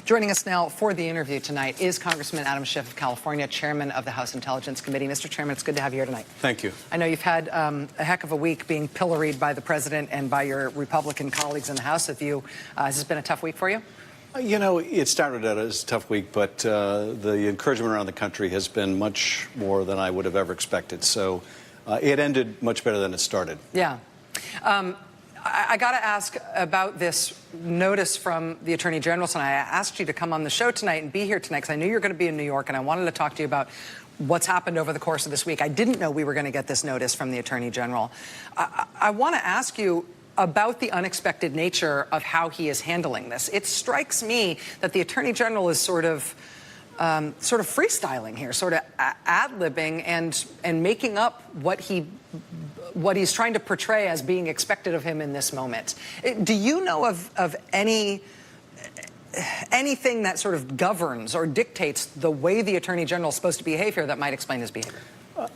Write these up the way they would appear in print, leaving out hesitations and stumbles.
Joining us now for the interview tonight is Congressman Adam Schiff of California, chairman of the House Intelligence Committee. Mr. Chairman, it's good to have you here tonight. Thank you. I know you've had a heck of a week being pilloried by the president and by your Republican colleagues in the House. Has this been a tough week for you? You know, it started out as a tough week, but the encouragement around the country has been much more than I would have ever expected. So it ended much better than it started. Yeah. I got to ask about this notice from the Attorney General tonight. I asked you to come on the show tonight and be here tonight because I knew you were going to be in New York, and I wanted to talk to you about what's happened over the course of this week. I didn't know we were going to get this notice from the Attorney General. I want to ask you about the unexpected nature of how he is handling this. It strikes me that the Attorney General is sort of freestyling here, sort of ad-libbing and making up what he's trying to portray as being expected of him in this moment. Do you know of anything that sort of governs or dictates the way the Attorney General is supposed to behave here that might explain his behavior?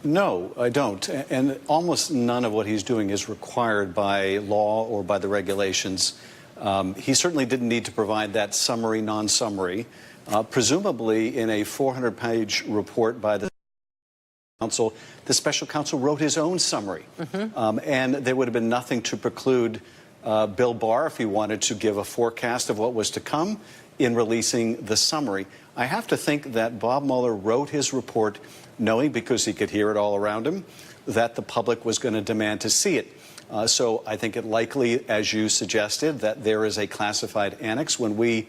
No, I don't. And almost none of what he's doing is required by law or by the regulations. He certainly didn't need to provide that summary, non-summary. Presumably, in a 400-page report by the counsel, the special counsel wrote his own summary. And there would have been nothing to preclude Bill Barr, if he wanted to give a forecast of what was to come, in releasing the summary. I have to think that Bob Mueller wrote his report knowing, because he could hear it all around him, that the public was going to demand to see it. So I think it likely, as you suggested, that there is a classified annex. When we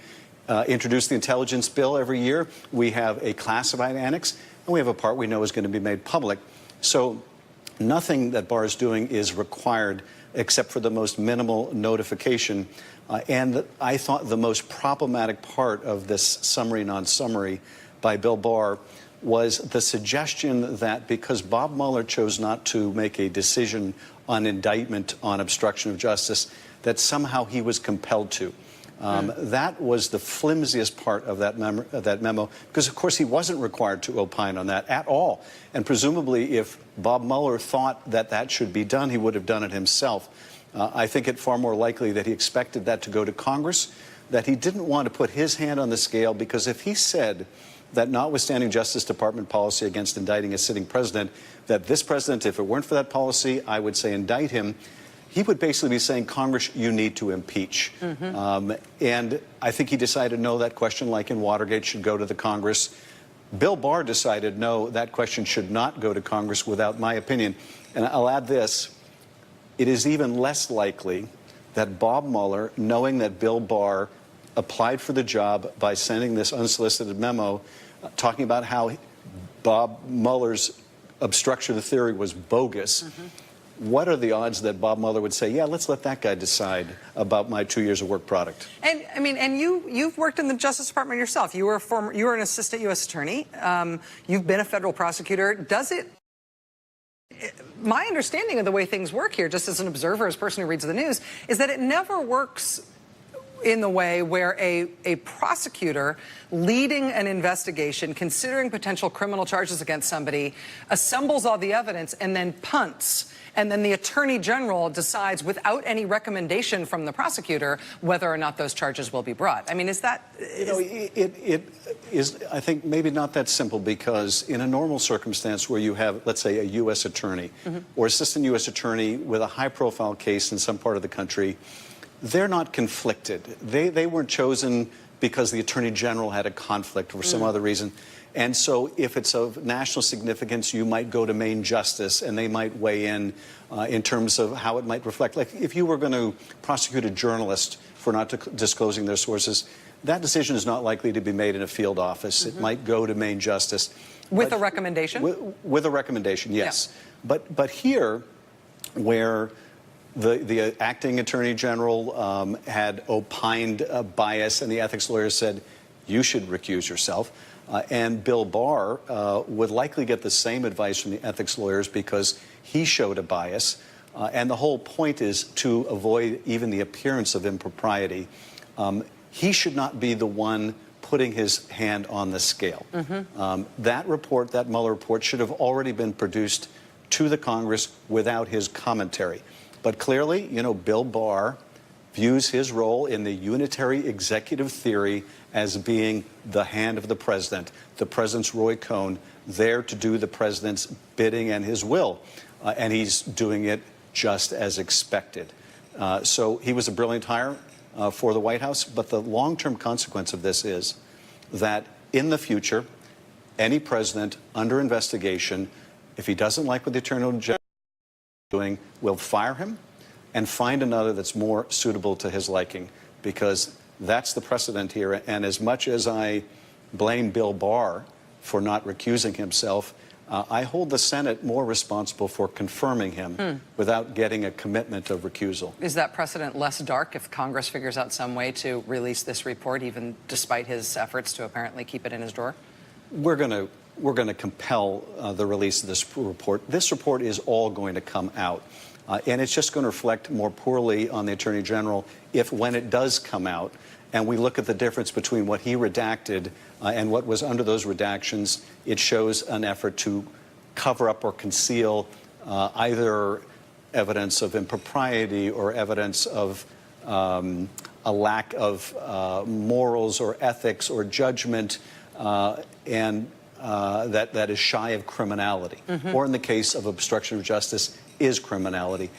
introduce the intelligence bill every year, we have a classified annex, and we have a part we know is going to be made public. So nothing that Barr is doing is required except for the most minimal notification. And I thought the most problematic part of this summary, non-summary by Bill Barr was the suggestion that because Bob Mueller chose not to make a decision on indictment on obstruction of justice, that somehow he was compelled to. That was the flimsiest part of that memo, because, of course, he wasn't required to opine on that at all. And presumably, if Bob Mueller thought that that should be done, he would have done it himself. I think it far more likely that he expected that to go to Congress, that he didn't want to put his hand on the scale, because if he said that, notwithstanding Justice Department policy against indicting a sitting president, that this president, if it weren't for that policy, I would say indict him, he would basically be saying, Congress, you need to impeach. And I think he decided, no, that question, like in Watergate, should go to the Congress. Bill Barr decided, no, that question should not go to Congress without my opinion. And I'll add this. It is even less likely that Bob Mueller, knowing that Bill Barr applied for the job by sending this unsolicited memo talking about how Bob Mueller's obstruction of the theory was bogus, what are the odds that Bob Mueller would say, yeah, let's let that guy decide about my 2 years of work product? And I mean, and you've worked in the Justice Department yourself. You were an assistant U.S. attorney. You've been a federal prosecutor. My understanding of the way things work here, just as an observer, as a person who reads the news, is that it never works in the way where a prosecutor leading an investigation, considering potential criminal charges against somebody, assembles all the evidence and then punts. And then the Attorney General decides, without any recommendation from the prosecutor, whether or not those charges will be brought. I mean, is that... You know, it is, I think, maybe not that simple, because in a normal circumstance where you have, let's say, a U.S. attorney or assistant U.S. attorney with a high-profile case in some part of the country, they're not conflicted. They weren't chosen because the Attorney General had a conflict or for some other reason. And so if it's of national significance, you might go to Main Justice, and they might weigh in terms of how it might reflect. Like if you were going to prosecute a journalist for not disclosing their sources, that decision is not likely to be made in a field office. It might go to Main Justice. With a recommendation? With a recommendation, yes. Yeah. But here, where the acting Attorney General had opined bias, and the ethics lawyer said, you should recuse yourself. And Bill Barr would likely get the same advice from the ethics lawyers because he showed a bias. And the whole point is to avoid even the appearance of impropriety. He should not be the one putting his hand on the scale. That report, that Mueller report, should have already been produced to the Congress without his commentary. But clearly, you know, Bill Barr views his role in the unitary executive theory as being the hand of the president's Roy Cohn, there to do the president's bidding and his will. And he's doing it just as expected. So he was a brilliant hire for the White House, but the long-term consequence of this is that in the future, any president under investigation, if he doesn't like what the Attorney General is doing, will fire him and find another that's more suitable to his liking, because that's the precedent here. And as much as I blame Bill Barr for not recusing himself, I hold the Senate more responsible for confirming him without getting a commitment of recusal. Is that precedent less dark if Congress figures out some way to release this report, even despite his efforts to apparently keep it in his drawer? We're going to compel the release of this report. This report is all going to come out. And it's just going to reflect more poorly on the Attorney General if, when it does come out, and we look at the difference between what he redacted and what was under those redactions, it shows an effort to cover up or conceal either evidence of impropriety or evidence of a lack of morals or ethics or judgment, and that is shy of criminality, or in the case of obstruction of justice, is criminality.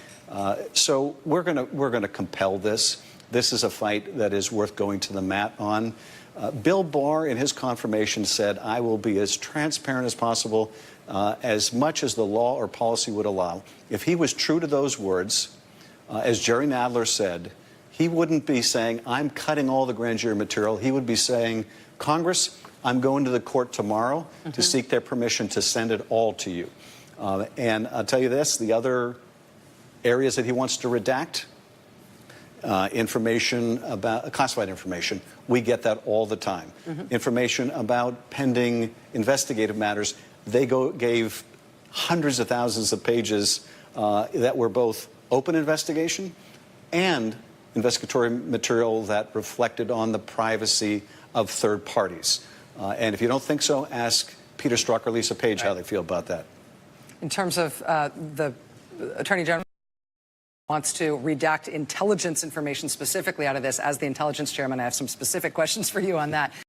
So we're going to compel this. This is a fight that is worth going to the mat on. Bill Barr, in his confirmation, said, "I will be as transparent as possible, as much as the law or policy would allow." If he was true to those words, as Jerry Nadler said, he wouldn't be saying, "I'm cutting all the grand jury material." He would be saying, "Congress, I'm going to the court tomorrow to seek their permission to send it all to you." And I'll tell you this, the other areas that he wants to redact, information about classified information, we get that all the time. Information about pending investigative matters, they gave hundreds of thousands of pages that were both open investigation and investigatory material that reflected on the privacy of third parties. And if you don't think so, ask Peter Strzok or Lisa Page how they feel about that. In terms of the Attorney General wants to redact intelligence information specifically out of this, as the intelligence chairman, I have some specific questions for you on that.